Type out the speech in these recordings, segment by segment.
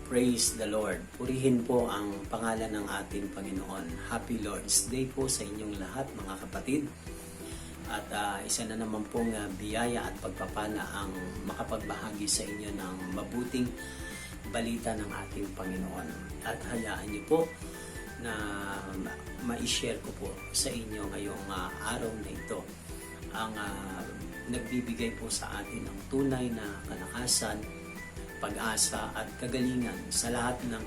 Praise the Lord. Purihin po ang pangalan ng ating Panginoon. Happy Lord's Day po sa inyong lahat mga kapatid. At isa na naman pong biyaya at pagpapala ang makapagbahagi sa inyo ng mabuting balita ng ating Panginoon. At hayaan niyo po na ma-share ko po sa inyo ngayong araw na ito ang nagbibigay po sa atin ng tunay na kalakasan, pag-asa at kagalingan sa lahat ng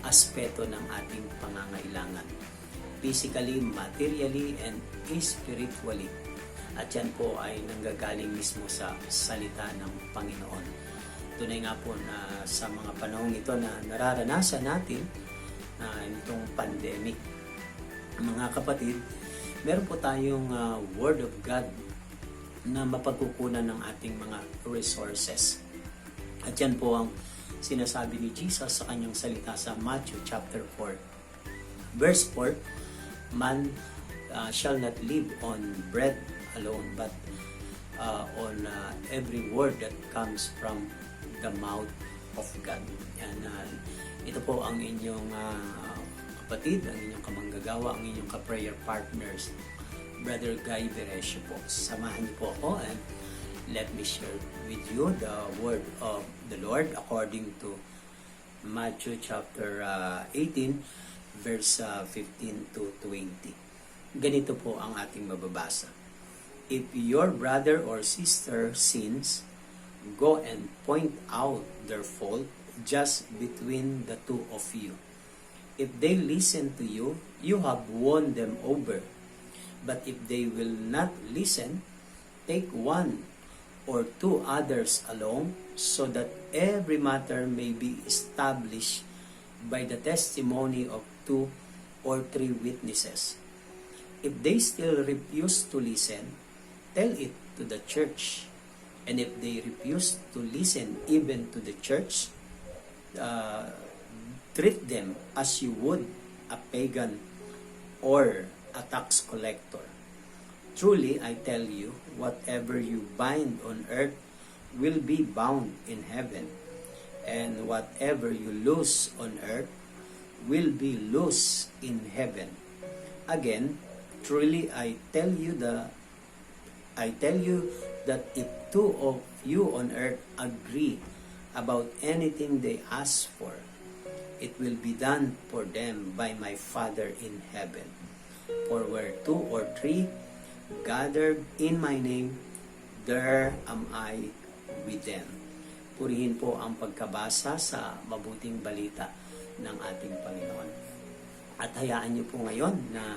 aspeto ng ating pangangailangan. Physically, materially, and spiritually. At yan po ay nanggagaling mismo sa salita ng Panginoon. Tunay nga po na sa mga panahong ito na nararanasan natin itong pandemic, mga kapatid, meron po tayong Word of God na mapagkukunan ng ating mga resources. At yan po ang sinasabi ni Jesus sa kanyang salita sa Matthew chapter 4. Verse 4, Man shall not live on bread alone, but on every word that comes from the mouth of God. And ito po ang inyong kapatid, ang inyong kamanggagawa, ang inyong ka-prayer partners, Brother Guy Beresio po. Samahan niyo po ako and let me share with you the word of the Lord according to Matthew chapter 18 verse 15 to 20. Ganito po ang ating mababasa. If your brother or sister sins, go and point out their fault just between the two of you. If they listen to you, you have won them over. But if they will not listen, take one or two others along, so that every matter may be established by the testimony of 2 or 3 witnesses. If they still refuse to listen, tell it to the church. And if they refuse to listen even to the church, treat them as you would a pagan or a tax collector. Truly, I tell you, whatever you bind on earth will be bound in heaven, and whatever you loose on earth will be loose in heaven. Again, truly, I tell you that if 2 of you on earth agree about anything they ask for, it will be done for them by my Father in heaven. For where 2 or 3 gathered in my name, there am I with them. Purihin po ang pagkabasa sa mabuting balita ng ating Panginoon. At hayaan niyo po ngayon na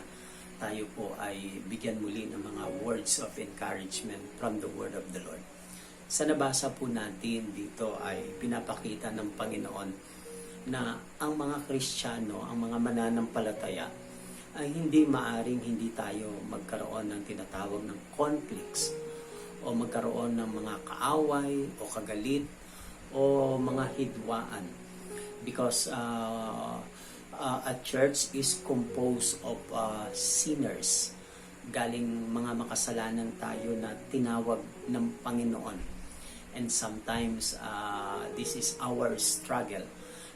tayo po ay bigyan muli ng mga words of encouragement from the Word of the Lord. Sa nabasa po natin dito ay pinapakita ng Panginoon na ang mga Kristiyano, ang mga mananampalataya, ay hindi maaring hindi tayo magkaroon ng tinatawag ng conflicts o magkaroon ng mga kaaway o kagalit o mga hidwaan, because a church is composed of sinners. Galing mga makasalanan tayo na tinawag ng Panginoon, and sometimes this is our struggle.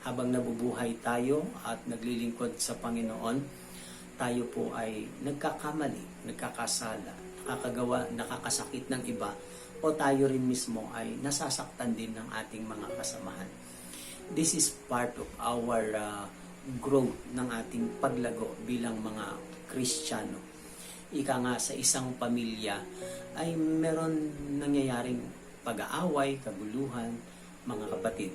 Habang nabubuhay tayo at naglilingkod sa Panginoon, tayo po ay nagkakamali, nagkakasala, nakakasakit ng iba, o tayo rin mismo ay nasasaktan din ng ating mga kasamahan. This is part of our growth ng ating paglago bilang mga Kristiyano. Ika nga, sa isang pamilya ay meron nangyayaring pag-aaway, kaguluhan, mga kapatid.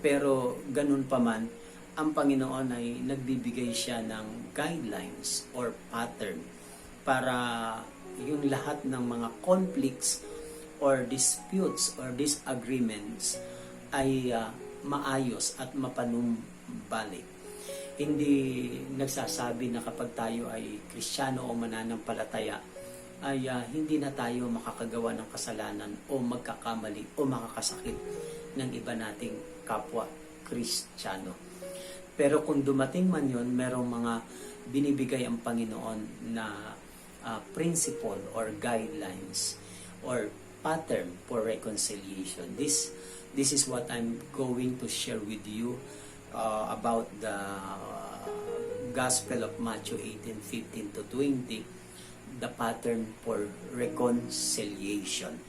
Pero ganun pa man, ang Panginoon ay nagbibigay siya ng guidelines or pattern para yung lahat ng mga conflicts or disputes or disagreements ay maayos at mapanumbalik. Hindi nagsasabi na kapag tayo ay Kristiyano o mananampalataya ay hindi na tayo makakagawa ng kasalanan o magkakamali o makakasakit ng iba nating kapwa Kristiyano. Pero kung dumating man yun, merong mga binibigay ang Panginoon na principle or guidelines or pattern for reconciliation. This is what I'm going to share with you about the Gospel of Matthew 18:15 to 20, the pattern for reconciliation.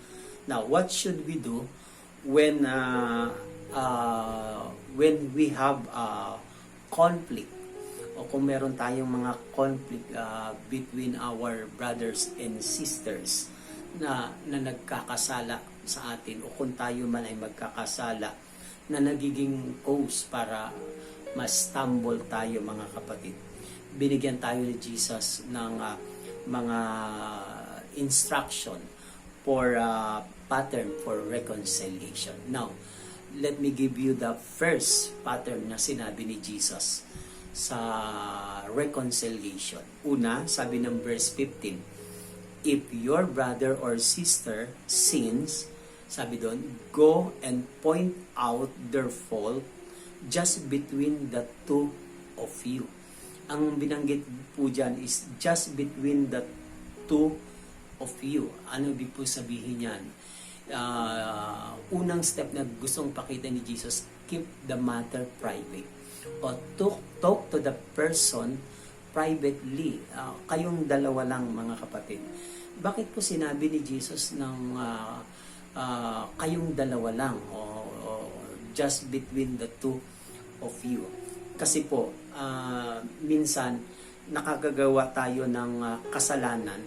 Now, what should we do when we have conflict, o kung meron tayong mga conflict between our brothers and sisters na nagkakasala sa atin, o kung tayo man ay magkakasala na nagiging cause para ma-stumble tayo, mga kapatid. Binigyan tayo ni Jesus ng mga instruction for pattern for reconciliation. Now, let me give you the first pattern na sinabi ni Jesus sa reconciliation. Una, sabi ng verse 15, if your brother or sister sins, sabi doon, go and point out their fault just between the two of you. Ang binanggit po dyan is just between the two of you. Ano ibig po sabihin yan? Unang step na gustong pakita ni Jesus, keep the matter private. O talk to the person privately. Kayong dalawa lang, mga kapatid. Bakit po sinabi ni Jesus ng kayong dalawa lang, o just between the two of you? Kasi po, minsan nakagagawa tayo ng kasalanan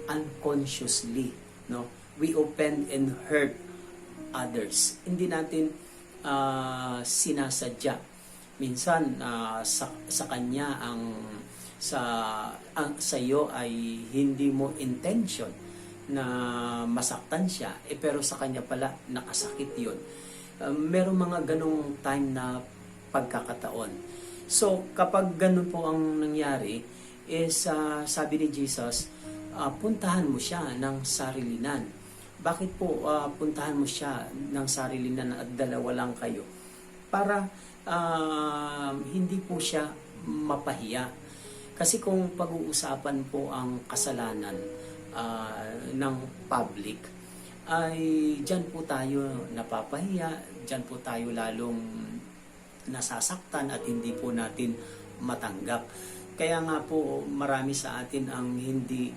unconsciously, no? We offend and hurt others. Hindi natin sinasadya. Minsan sa kanya sa iyo ay hindi mo intention na masaktan siya, pero sa kanya pala nakasakit 'yon. Merong mga ganong time na pagkakataon. So kapag ganun po ang nangyari, is sabi ni Jesus, puntahan mo siya ng sarilinan. Bakit po puntahan mo siya ng sarilinan at dalawa lang kayo? Para hindi po siya mapahiya. Kasi kung pag-uusapan po ang kasalanan ng public, ay dyan po tayo napapahiya, dyan po tayo lalong nasasaktan at hindi po natin matanggap. Kaya nga po marami sa atin ang hindi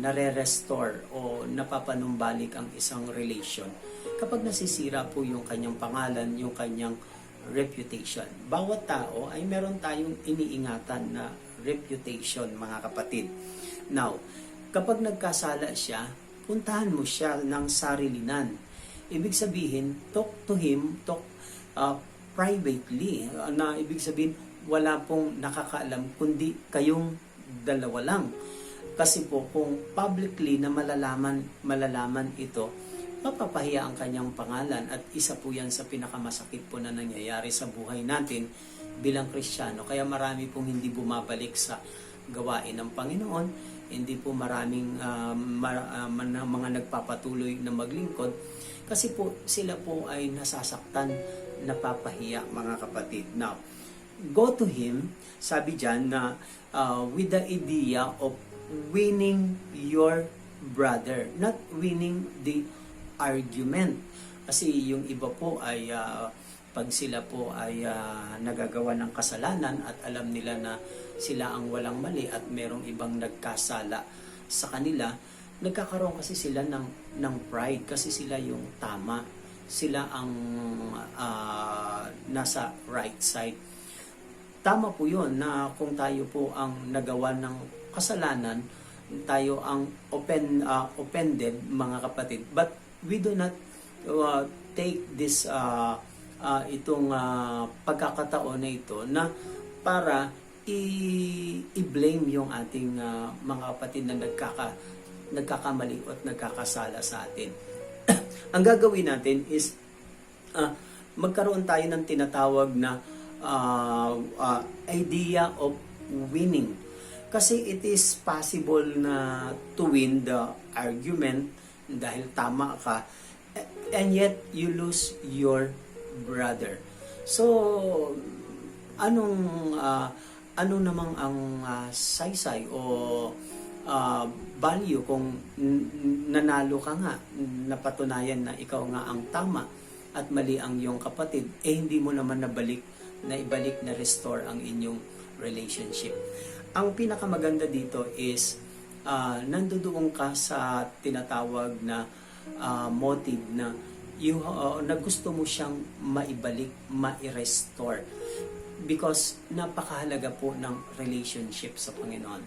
nare-restore o napapanumbalik ang isang relation kapag nasisira po yung kanyang pangalan, yung kanyang reputation. Bawat tao ay meron tayong iniingatan na reputation, mga kapatid. Now, kapag nagkasala siya, puntahan mo siya ng sarilinan. Ibig sabihin, talk to him, talk privately. Na ibig sabihin, wala pong nakakaalam kundi kayong dalawa lang. Kasi po kung publicly na malalaman ito, mapapahiya ang kanyang pangalan, at isa po yan sa pinakamasakit po na nangyayari sa buhay natin bilang Kristiyano. Kaya marami pong hindi bumabalik sa gawain ng Panginoon, hindi po maraming mga nagpapatuloy na maglingkod kasi po sila po ay nasasaktan, napapahiya, mga kapatid. Now, go to him, sabi dyan na with the idea of winning your brother, not winning the argument. Kasi yung iba po ay pag sila po ay nagagawa ng kasalanan at alam nila na sila ang walang mali at merong ibang nagkasala sa kanila, nagkakaroon kasi sila ng pride kasi sila yung tama, sila ang nasa right side. Tama po yun na kung tayo po ang nagawa ng kasalanan, tayo ang offended, mga kapatid. But we do not take this itong pagkakataon na ito na para i-blame yung ating mga kapatid na nagkakamali at nagkakasala sa atin. Ang gagawin natin is magkaroon tayo ng tinatawag na idea of winning. Kasi it is possible na to win the argument dahil tama ka, and yet you lose your brother. So, ano namang ang saysay o value kung nanalo ka nga, napatunayan na ikaw nga ang tama at mali ang iyong kapatid, hindi mo naman nabalik na ibalik, na restore ang inyong relationship. Ang pinakamaganda dito is nandoon ka sa tinatawag na motive na na gusto mo siyang maibalik, ma-restore. Because napakahalaga po ng relationship sa Panginoon.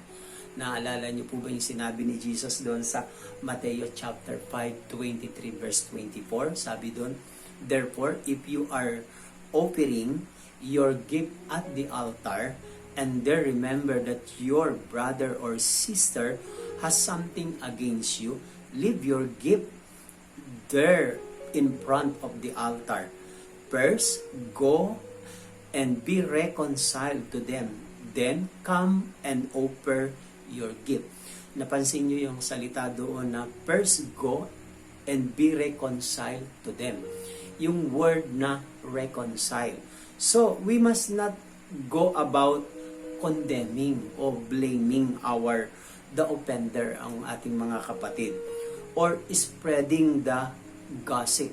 Naalala niyo po ba yung sinabi ni Jesus doon sa Mateo chapter 5:23 verse 24? Sabi doon, "Therefore, if you are offering your gift at the altar, and there remember that your brother or sister has something against you, leave your gift there in front of the altar. First, go and be reconciled to them. Then, come and offer your gift." Napansin nyo yung salita doon na first go and be reconciled to them. Yung word na reconcile. So, we must not go about condemning o blaming the offender, ang ating mga kapatid, or spreading the gossip.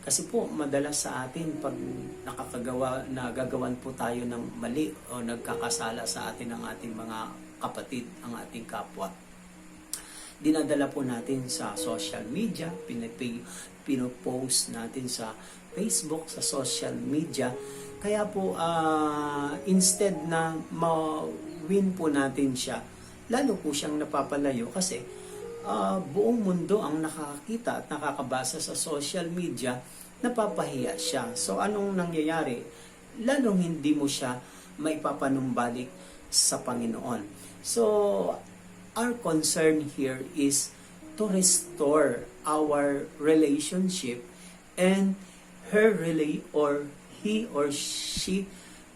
Kasi po, madalas sa atin, pag nagagawan po tayo ng mali o nagkakasala sa atin ang ating mga kapatid, ang ating kapwa, dinadala po natin sa social media, pinopost natin sa Facebook, sa social media. Kaya po, instead na ma-win po natin siya, lalo po siyang napapalayo kasi buong mundo ang nakakita at nakakabasa sa social media, napapahiya siya. So, anong nangyayari? Lalong hindi mo siya maipapanumbalik sa Panginoon. So, our concern here is to restore our relationship and he or she,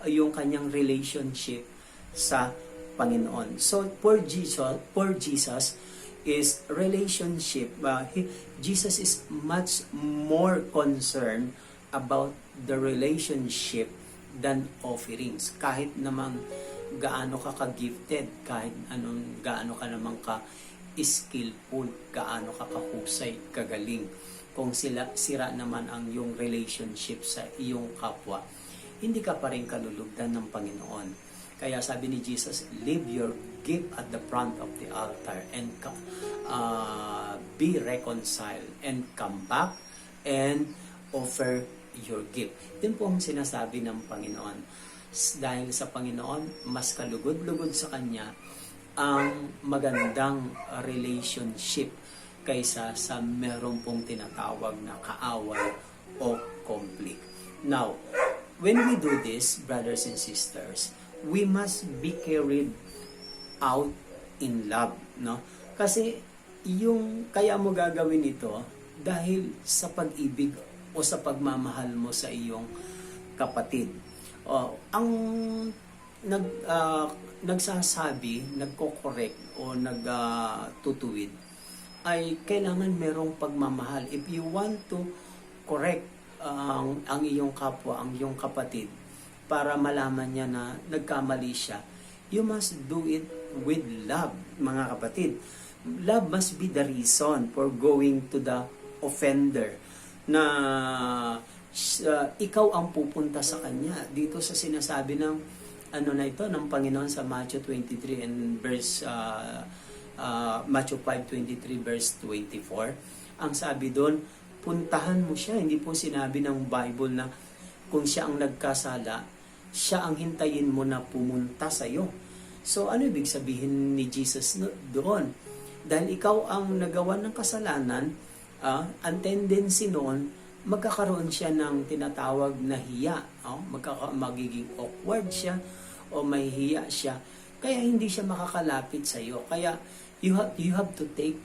yung kanyang relationship sa Panginoon. So, for Jesus is relationship. Jesus is much more concerned about the relationship than offerings. Kahit naman gaano ka ka-gifted, kahit gaano ka naman ka-skillful, gaano ka kahusay, kagaling, kung sira naman ang iyong relationship sa iyong kapwa, hindi ka pa rin kalulugdan ng Panginoon. Kaya sabi ni Jesus, leave your gift at the front of the altar and be reconciled and come back and offer your gift. Yun po ang sinasabi ng Panginoon. Dahil sa Panginoon, mas kalugod-lugod sa Kanya ang magandang relationship kaysa sa meron pong tinatawag na kaaway o conflict. Now, when we do this, brothers and sisters, we must be carried out in love, no? Kasi yung kaya mo gagawin ito dahil sa pag-ibig o sa pagmamahal mo sa iyong kapatid. Ang nagsasabi, nagko-correct o nagtutuwid ay kailangan merong pagmamahal. If you want to correct ang iyong kapwa, ang iyong kapatid, para malaman niya na nagkamali siya, you must do it with love, mga kapatid. Love must be the reason for going to the offender na ikaw ang pupunta sa kanya. Dito sa sinasabi ng ng Panginoon sa Matthew 23 and verse Matthew 5:23 verse 24. Ang sabi doon, puntahan mo siya. Hindi po sinabi ng Bible na kung siya ang nagkasala, siya ang hintayin mo na pumunta sa iyo. So ano ibig sabihin ni Jesus doon? Dahil ikaw ang nagawa ng kasalanan, ang tendency noon, magkakaroon siya ng tinatawag na hiya. Magiging awkward siya o may hiya siya. Kaya hindi siya makakalapit sa iyo. Kaya you have to take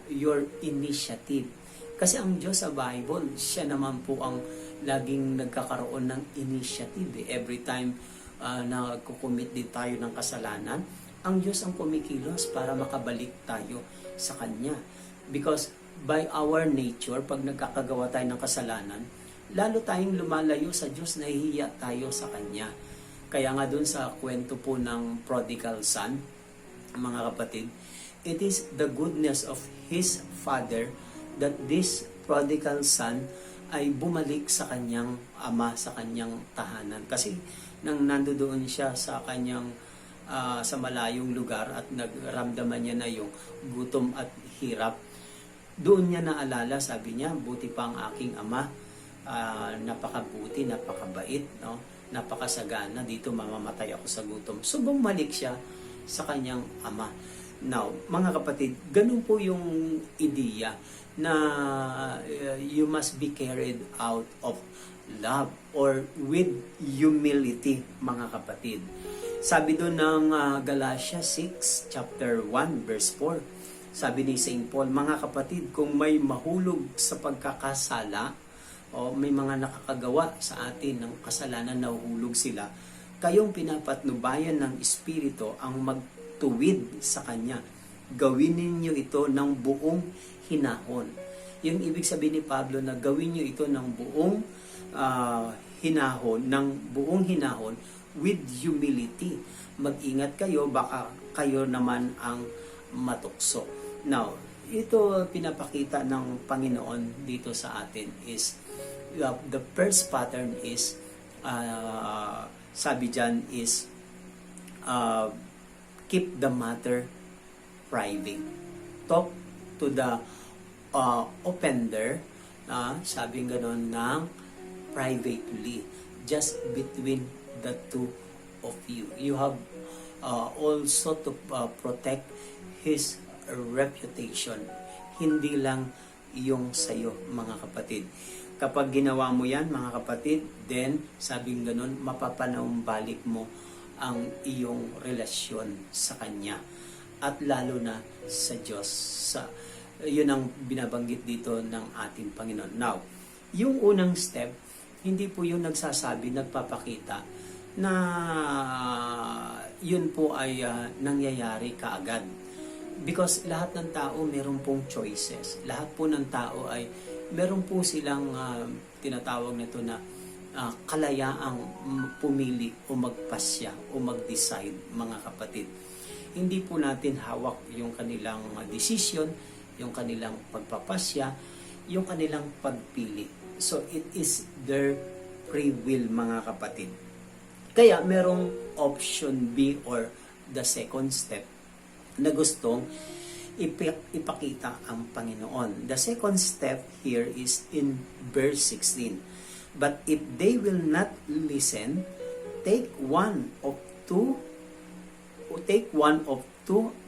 your initiative. Kasi ang Diyos sa Bible, siya naman po ang laging nagkakaroon ng initiative. Every time na kukumit din tayo ng kasalanan, ang Diyos ang kumikilos para makabalik tayo sa Kanya. Because by our nature, pag nagkakagawa tayo ng kasalanan, lalo tayong lumalayo sa Diyos, nahihiya tayo sa Kanya. Kaya nga dun sa kwento po ng prodigal son, mga kapatid, it is the goodness of his father that this prodigal son ay bumalik sa kanyang ama, sa kanyang tahanan. Kasi nang nandoon siya sa kanyang sa malayong lugar at nagramdaman niya na yung gutom at hirap, doon niya naalala, sabi niya, buti pa ang aking ama, napakabuti, napakabait, no? Napakasagana, dito mamamatay ako sa gutom. So bumalik siya sa kanyang ama. Now, mga kapatid, ganun po yung ideya na you must be carried out of love or with humility, mga kapatid. Sabi doon ng Galatia 6, chapter 1, verse 4, sabi ni St. Paul, mga kapatid, kung may mahulog sa pagkakasala, o may mga nakakagawa sa atin ng kasalanan, nahuhulog sila, kayong pinapatnubayan ng Espiritu ang magtuwid sa Kanya. Gawin ninyo ito ng buong hinahon. Yung ibig sabihin ni Pablo na gawin nyo ito ng buong hinahon with humility. Mag-ingat kayo, baka kayo naman ang matukso. Now, ito pinapakita ng Panginoon dito sa atin is the first pattern is sabi dyan is keep the matter private. Talk to the offender, sabi ganon, ng privately, just between the two of you. You have also to protect his reputation, hindi lang yung sayo, mga kapatid. Kapag ginawa mo yan, mga kapatid, then sabing ganun, mapapanumbalik mo ang iyong relasyon sa Kanya at lalo na sa Diyos. Yun ang binabanggit dito ng ating Panginoon. Now, yung unang step, hindi po yung nagsasabi, nagpapakita na yun po ay nangyayari kaagad. Because lahat ng tao meron pong choices. Lahat po ng tao ay meron po silang tinatawag nito na kalayaang pumili o magpasya o mag-decide, mga kapatid. Hindi po natin hawak yung kanilang decision, yung kanilang pagpapasya, yung kanilang pagpili. So it is their free will, mga kapatid. Kaya merong option B or the second step na gustong ipakita ang Panginoon. The second step here is in verse 16. But if they will not listen, take one of two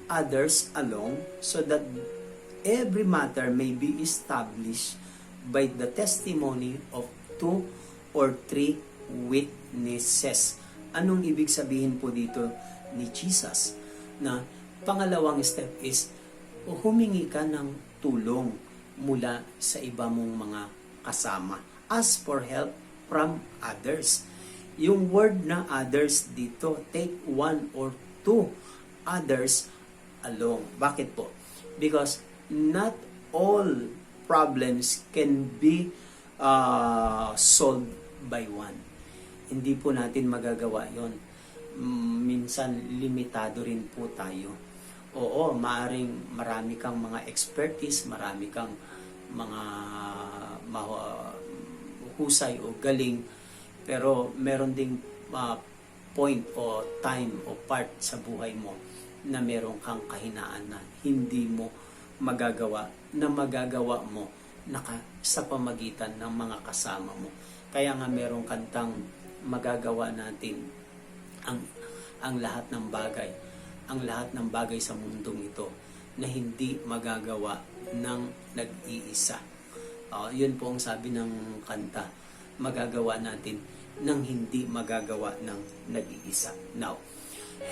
others along, so that every matter may be established by the testimony of 2 or 3 witnesses. Anong ibig sabihin po dito ni Jesus? Na pangalawang step is humingi ka ng tulong mula sa iba mong mga kasama. Ask for help from others. Yung word na others dito, take 1 or 2 others along. Bakit po? Because not all problems can be solved by one. Hindi po natin magagawa yon. Minsan limitado rin po tayo. Oo, maaring marami kang mga expertise, marami kang mga husay o galing, pero meron ding point o time o part sa buhay mo na meron kang kahinaan na hindi mo magagawa mo sa pamagitan ng mga kasama mo. Kaya nga merong kantang magagawa natin ang lahat ng bagay sa mundong ito na hindi magagawa ng nag-iisa. Yun po ang sabi ng kanta, magagawa natin ng hindi magagawa ng nag-iisa. Now,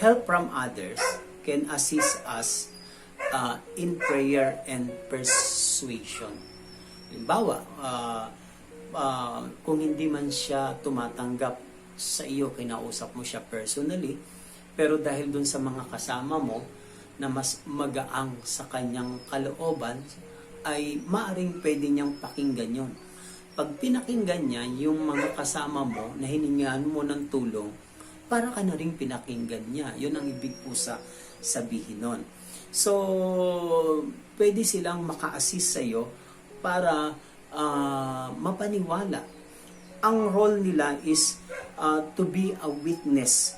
help from others can assist us in prayer and persuasion. Halimbawa, kung hindi man siya tumatanggap sa iyo, kinausap mo siya personally, pero dahil dun sa mga kasama mo na mas magaang sa kanyang kalooban, ay maaring pwede niyang pakinggan yon. Pag pinakinggan niya yung mga kasama mo na hiningaan mo ng tulong, para ka na rin pinakinggan niya. Yun ang ibig po sabihin nun. So, pwede silang maka-assist sa iyo para mapaniwala. Ang role nila is to be a witness.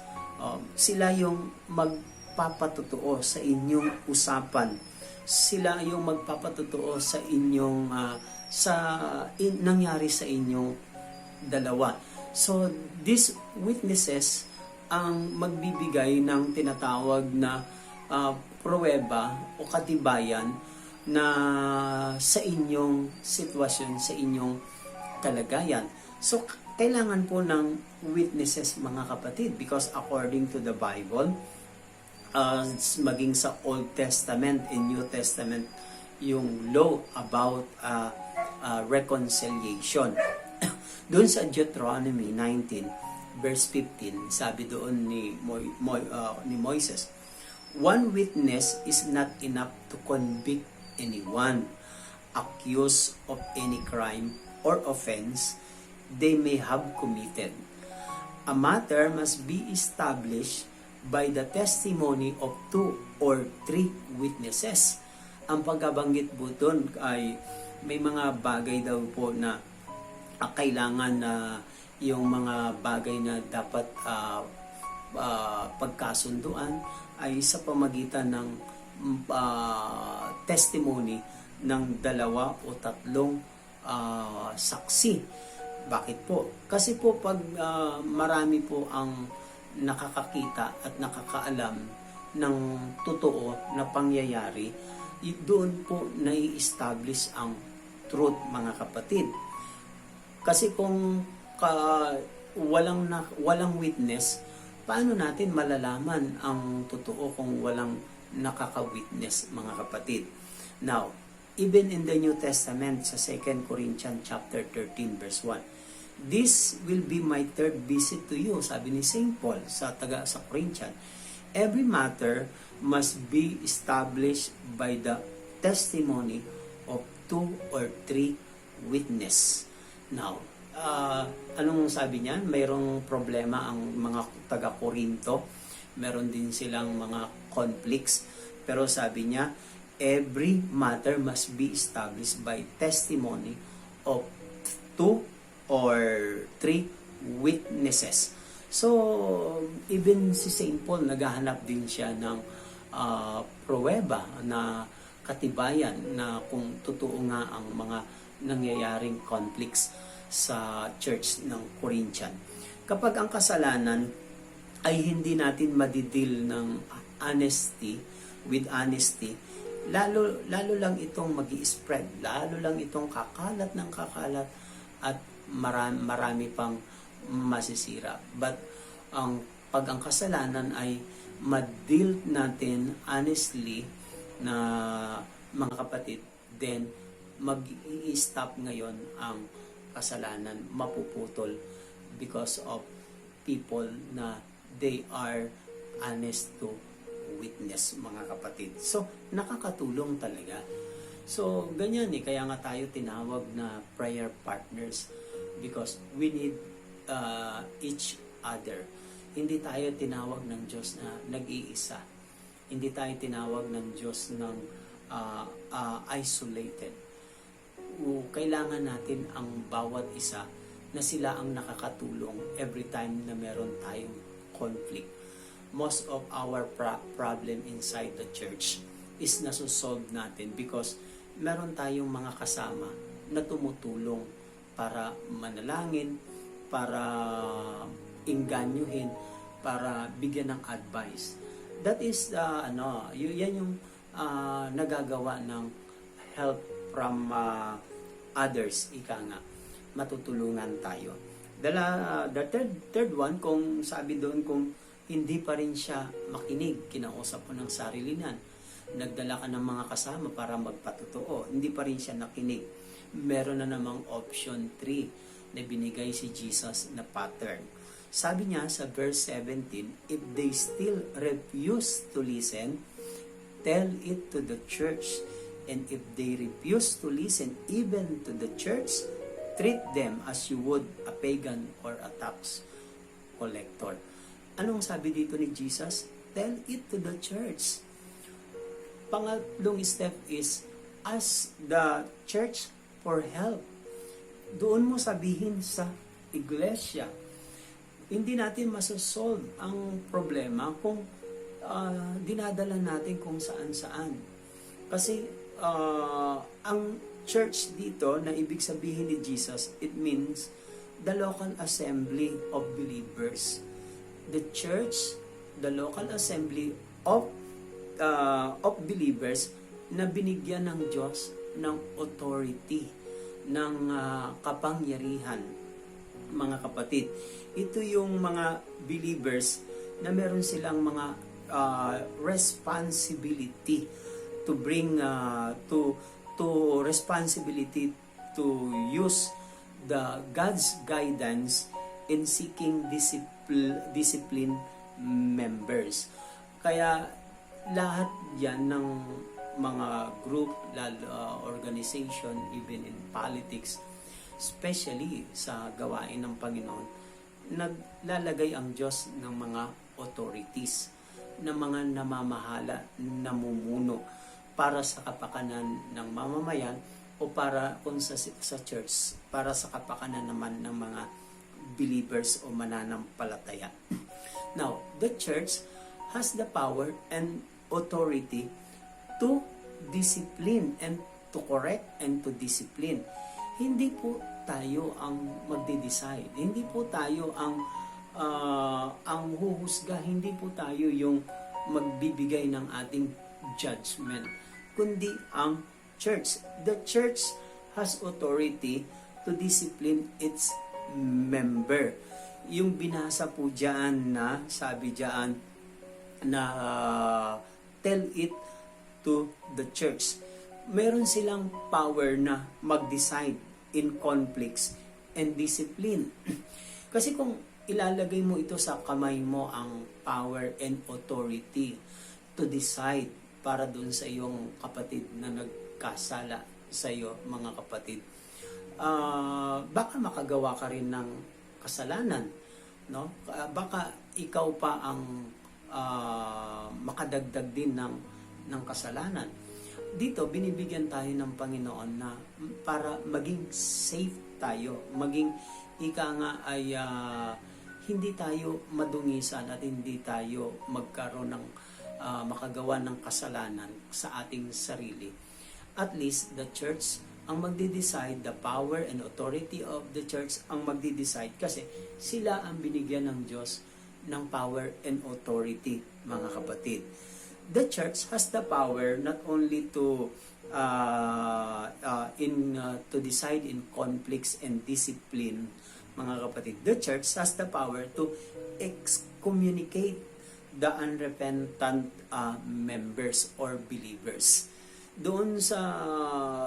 Sila yung magpapatotoo sa inyong usapan. Sila yung magpapatotoo sa inyong nangyari sa inyong dalawa. So these witnesses ang magbibigay ng tinatawag na pruweba o katibayan na sa inyong sitwasyon, sa inyong kalagayan. So, kailangan po ng witnesses, mga kapatid, because according to the Bible, maging sa Old Testament and New Testament, yung law about reconciliation. Doon sa Deuteronomy 19, verse 15, sabi doon ni Moises, one witness is not enough to convict anyone accused of any crime or offense they may have committed. A matter must be established by the testimony of 2 or 3 witnesses. Ang pagkabanggit po doon ay may mga bagay daw po na kailangan na yung mga bagay na dapat pagkasunduan ay sa pamagitan ng testimony ng 2 o 3 saksi. Bakit po? Kasi po pag marami po ang nakakakita at nakakaalam ng totoo na pangyayari, doon po nai-establish ang truth, mga kapatid. Kasi kung walang witness, paano natin malalaman ang totoo kung walang nakaka-witness, mga kapatid? Now, even in the New Testament, sa 2 Corinthians chapter 13, verse 1, this will be my 3rd visit to you, sabi ni St. Paul sa Corinthians. Every matter must be established by the testimony of 2 or 3 witness. Now, anong sabi niya? Mayroong problema ang mga taga-Korinto. Meron din silang mga conflicts. Pero sabi niya, every matter must be established by testimony of 2 or 3 witnesses. So, even si St. Paul, naghahanap din siya ng pruweba na katibayan na kung totoo nga ang mga nangyayaring conflicts sa church ng Corinthian. Kapag ang kasalanan ay hindi natin madidil ng with honesty, lalo lang itong magi-spread, lalo lang itong kakalat ng kakalat at marami pang masisira. But pag ang kasalanan ay ma-deal natin honestly na mga kapatid, then mag-i-stop ngayon ang kasalanan, mapuputol because of people na they are honest to witness, mga kapatid. So, nakakatulong talaga. So, ganyan kaya nga tayo tinawag na prayer partners because we need each other. Hindi tayo tinawag ng Diyos na nag-iisa. Hindi tayo tinawag ng Diyos ng isolated. Kailangan natin ang bawat isa na sila ang nakakatulong every time na meron tayong conflict. Most of our problem inside the church is nasusolve natin because meron tayong mga kasama na tumutulong para manalangin, para inganyuhin, para bigyan ng advice. That is yan yung nagagawa ng help from others, ika nga, matutulungan tayo. The third one, kung sabi doon, kung hindi pa rin siya makinig, kinausap mo ng sarili niyan, nagdala ka ng mga kasama para magpatotoo, hindi pa rin siya nakinig, meron na namang option 3 na binigay si Jesus na pattern. Sabi niya sa verse 17, if they still refuse to listen, tell it to the church. And if they refuse to listen even to the church, treat them as you would a pagan or a tax collector. Anong sabi dito ni Jesus? Tell it to the church. Pangatlong step is ask the church for help. doon mo sabihin sa iglesia. Hindi natin masosolve ang problema kung dinadala natin kung saan-saan. Kasi ang church dito na ibig sabihin ni Jesus, it means the local assembly of believers. The church, the local assembly of believers na binigyan ng Diyos ng authority, ng kapangyarihan, mga kapatid. Ito yung mga believers na meron silang mga responsibility to bring to responsibility to use the God's guidance in seeking discipline members. Kaya lahat yan ng mga group, organization, even in politics, especially sa gawain ng Panginoon, naglalagay ang Diyos ng mga authorities, ng mga namamahala, namumuno para sa kapakanan ng mamamayan o para kung sa church, para sa kapakanan naman ng mga believers o mananampalataya. Now, the church has the power and authority to discipline and to correct and to discipline. Hindi po tayo ang magde-decide. Hindi po tayo ang huhusga. Hindi po tayo yung magbibigay ng ating judgment, kundi ang church. The church has authority to discipline its member. Yung binasa po dyan na, sabi dyan, na tell it to the church. Meron silang power na mag-decide in conflicts and discipline. Kasi kung ilalagay mo ito sa kamay mo ang power and authority to decide para dun sa iyong kapatid na nagkasala sa iyo, mga kapatid, baka makagawa ka rin ng kasalanan, no? Baka ikaw pa ang makadagdag din ng kasalanan. Dito binibigyan tayo ng Panginoon na para maging safe tayo, maging ika nga ay hindi tayo madungisan at hindi tayo magkaroon ng makagawa ng kasalanan sa ating sarili. At least the church ang magde-decide, the power and authority of the church ang magde-decide kasi sila ang binigyan ng Diyos ng power and authority, mga kapatid. The church has the power not only to to decide in conflicts and discipline, mga kapatid. The church has the power to excommunicate the unrepentant members or believers. Doon sa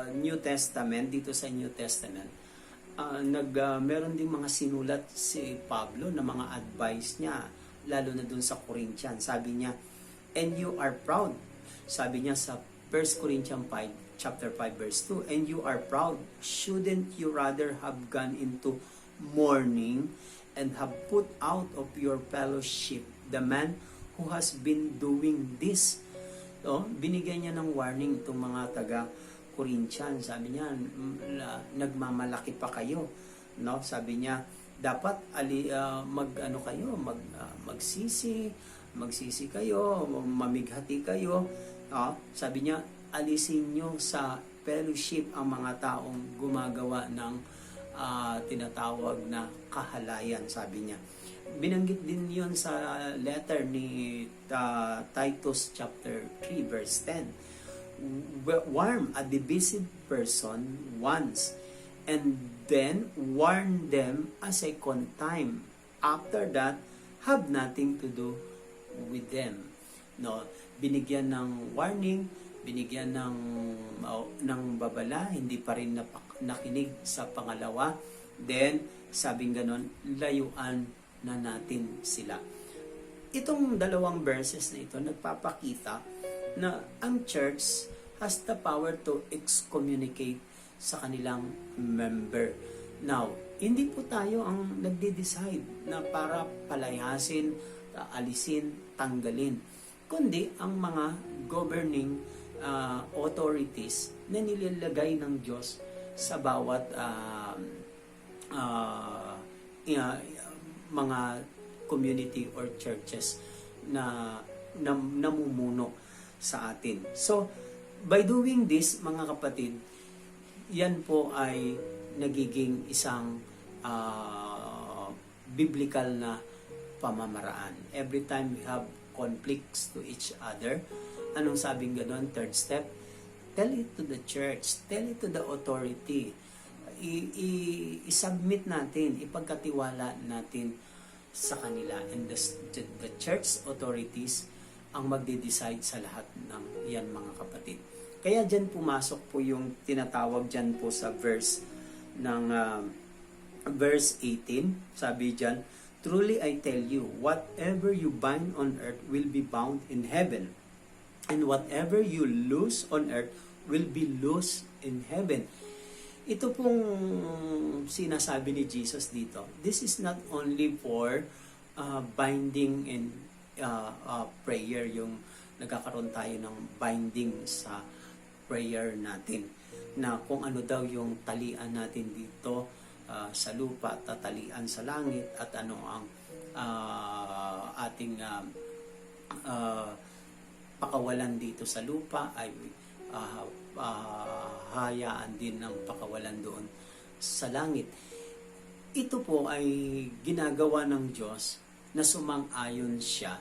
New Testament, dito sa New Testament, meron ding mga sinulat si Pablo na mga advice niya, lalo na doon sa Corinthians. Sabi niya, and you are proud. Sabi niya sa 1 Corinthians 5, chapter 5, verse 2, and you are proud. Shouldn't you rather have gone into mourning and have put out of your fellowship the man who has been doing this? So, binigyan niya ng warning itong mga taga-Corinthians. Sabi niya, nagmamalaki pa kayo. No? Sabi niya, dapat magsisi kayo, mamighati kayo. Sabi niya, alisin niyo sa fellowship ang mga taong gumagawa ng tinatawag na kahalayan, sabi niya. Binanggit din yon sa letter ni Titus chapter 3 verse 10. Warn a divisive person once and then warn them a second time. After that, have nothing to do with them. No, binigyan ng warning, binigyan ng babala, hindi pa rin nakinig sa pangalawa. Then, sabing ganon, layuan na natin sila. Itong dalawang verses na ito nagpapakita na ang church has the power to excommunicate sa kanilang member. Now, hindi po tayo ang nagde-decide na para palayasin, alisin, tanggalin, kundi ang mga governing authorities na nilalagay ng Diyos sa bawat uh, uh, mga community or churches na namumuno sa atin. So, by doing this, mga kapatid, yan po ay nagiging isang biblical na pamamaraan. Every time we have conflicts to each other, anong sabing gano'n? Third step, tell it to the church, tell it to the authority. I-submit natin, ipagkatiwala natin sa kanila. And the church authorities ang magde-decide sa lahat ng yan, mga kapatid. Kaya dyan pumasok po yung tinatawag dyan po sa verse ng verse 18. Sabi dyan, truly I tell you, whatever you bind on earth will be bound in heaven, and whatever you loose on earth will be loose in heaven. Ito pong sinasabi ni Jesus dito. This is not only for binding and prayer, yung nagkakaroon tayo ng binding sa prayer natin, na kung ano daw yung talian natin dito sa lupa, tatalian sa langit, at ano ang ating pakawalan dito sa lupa ay hayaan din ng pakawalan doon sa langit. Ito po ay ginagawa ng Diyos na sumang-ayon siya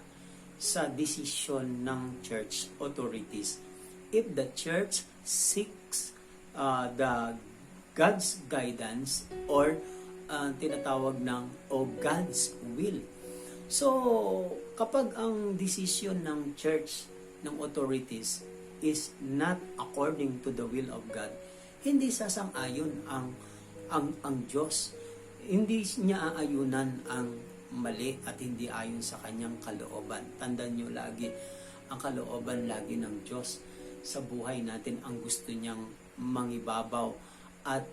sa desisyon ng church authorities. If the church seeks the God's guidance or tinatawag ng God's will. So, kapag ang desisyon ng church, ng authorities is not according to the will of God, hindi sasang-ayon ang Diyos. Hindi niya aayunan ang mali at hindi ayon sa kanyang kalooban. Tandaan nyo lagi, ang kalooban lagi ng Diyos sa buhay natin, ang gusto niyang mangibabaw at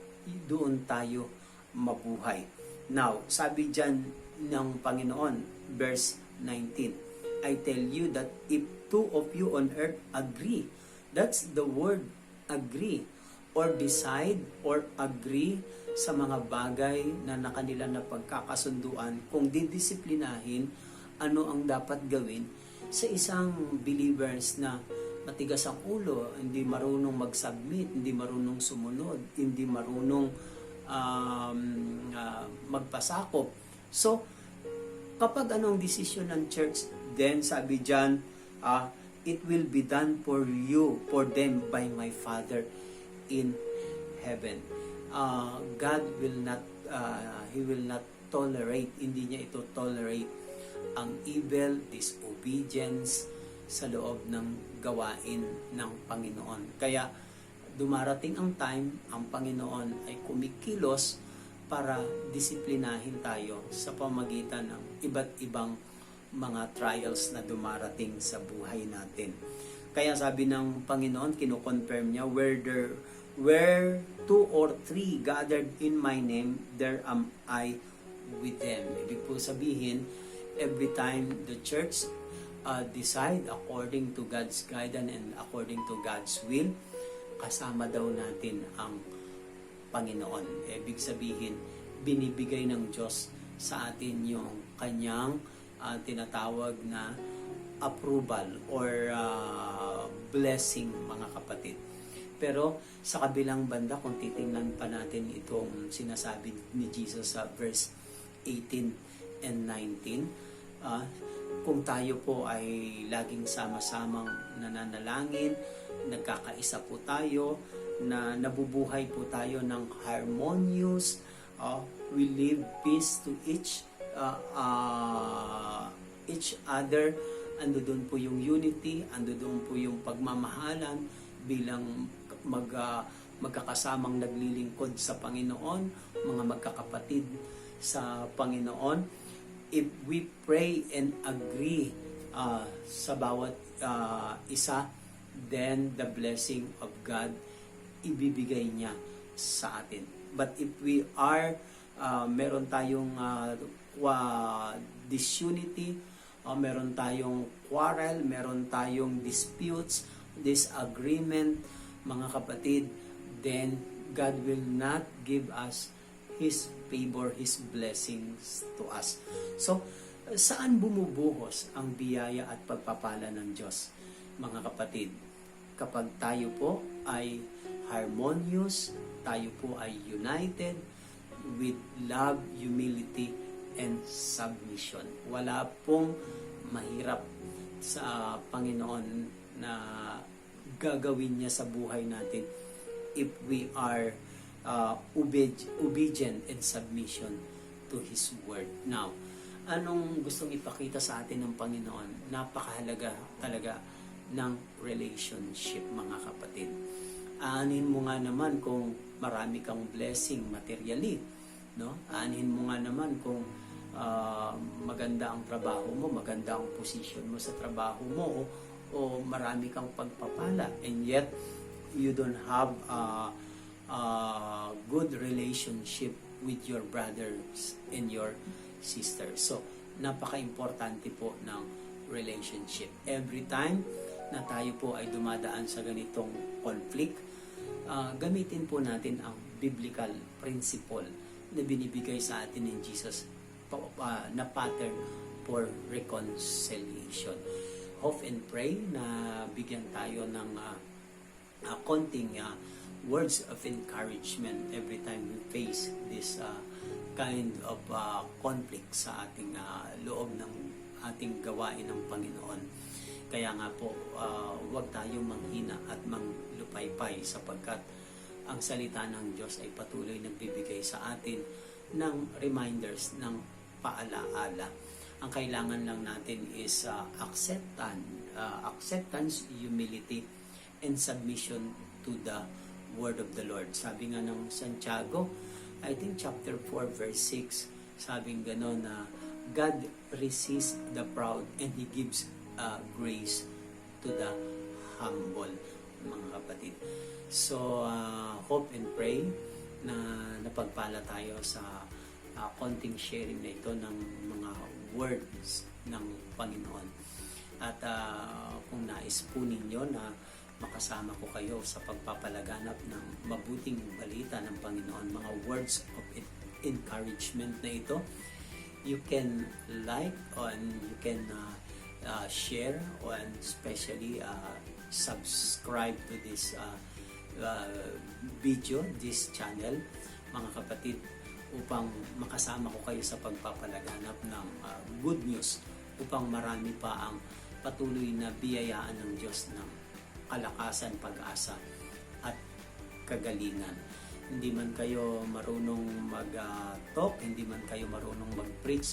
doon tayo mabuhay. Now, sabi dyan ng Panginoon, verse 19, I tell you that if two of you on earth agree, that's the word agree, or decide or agree sa mga bagay na nakanila na pagkakasunduan, kung didisiplinahin ano ang dapat gawin sa isang believers na matigas ang ulo, hindi marunong mag-submit, hindi marunong sumunod, hindi marunong magpasakop. So, kapag anong desisyon ng church, then sabi dyan, it will be done for you, for them, by my Father in heaven. God will not, He will not tolerate, hindi niya ito tolerate ang evil, disobedience sa loob ng gawain ng Panginoon. Kaya dumarating ang time, ang Panginoon ay kumikilos para disiplinahin tayo sa pamagitan ng iba't ibang mga trials na dumarating sa buhay natin. Kaya sabi ng Panginoon, kino-confirm niya, where two or three gathered in my name, there am I with them. Ibig po sabihin, every time the church decide according to God's guidance and according to God's will, kasama daw natin ang Panginoon. Ibig sabihin, binibigay ng Diyos sa atin yung kanyang tinatawag na approval or blessing, mga kapatid. Pero sa kabilang banda, kung titingnan pa natin itong sinasabi ni Jesus sa verse 18 and 19, kung tayo po ay laging sama-samang nananalangin, nagkakaisa po tayo, na nabubuhay po tayo ng harmonious, we live peace to each other, ando doon po yung unity, ando doon po yung pagmamahalan bilang magkakasamang naglilingkod sa Panginoon, mga magkakapatid sa Panginoon. If we pray and agree sa bawat isa, then the blessing of God ibibigay niya sa atin. But if we are meron tayong disunity, meron tayong quarrel, meron tayong disputes, disagreement, mga kapatid, then God will not give us His favor, His blessings to us. So, saan bumubuhos ang biyaya at pagpapala ng Diyos, mga kapatid? Kapag tayo po ay harmonious, tayo po ay united with love, humility, and submission. Wala pong mahirap sa Panginoon na gagawin niya sa buhay natin if we are obedient and submission to His Word. Now, anong gustong ipakita sa atin ng Panginoon? Napakahalaga talaga ng relationship, mga kapatid. Aanin mo nga naman kung marami kang blessing materially, no? Aanin mo nga naman kung maganda ang trabaho mo, maganda ang position mo sa trabaho mo, o marami kang pagpapala, and yet you don't have a good relationship with your brothers and your sisters. So, napaka-importante po ng relationship. Every time na tayo po ay dumadaan sa ganitong conflict, gamitin po natin ang biblical principle na binibigay sa atin ng Jesus na pattern for reconciliation. Hope and pray na bigyan tayo ng konting words of encouragement every time we face this kind of conflict sa ating loob ng ating gawain ng Panginoon. Kaya nga po, huwag tayong manghina at manglupaypay, sapagkat ang salita ng Diyos ay patuloy nagbibigay sa atin ng reminders, ng paalaala. Ang kailangan lang natin is acceptance, humility, and submission to the Word of the Lord. Sabi nga ng Santiago, I think chapter 4 verse 6, sabing gano'n na God resists the proud and He gives grace to the humble, mga kapatid. So, hope and pray na napagpala tayo sa konting sharing na ito ng mga words ng Panginoon. At kung nais po ninyo na makasama ko kayo sa pagpapalaganap ng mabuting balita ng Panginoon, mga words of encouragement na ito, you can like and you can share and especially subscribe to this video, this channel, mga kapatid, upang makasama ko kayo sa pagpapalaganap ng good news, upang marami pa ang patuloy na biyayaan ng Diyos ng kalakasan, pag-asa at kagalingan. Hindi man kayo marunong mag-talk, hindi man kayo marunong mag-preach,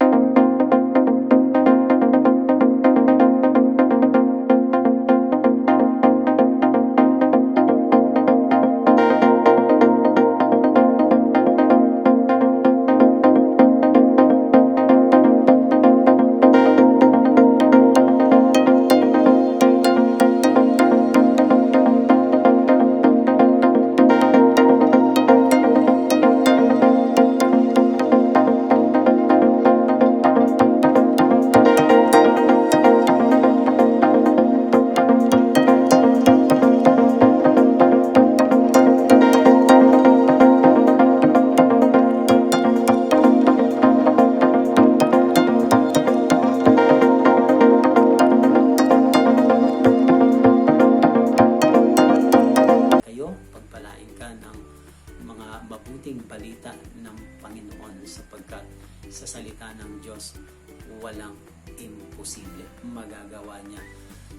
mabuting balita ng Panginoon, sapagkat sa salita ng Diyos walang imposible. Magagawa niya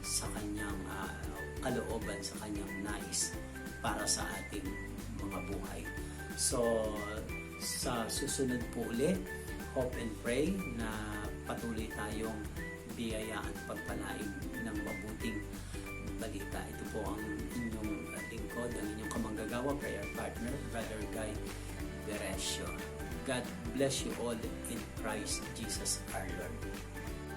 sa kanyang kalooban, sa kanyang nais para sa ating mga buhay. So, sa susunod po ulit, hope and pray na patuloy tayong biyayaan, pagpalain ng mabuting balita. Ito po ang inyong lingkod, ang inyong kamanggagawa, prayer partner, Brother Guy Beresio. God bless you all in Christ Jesus our Lord.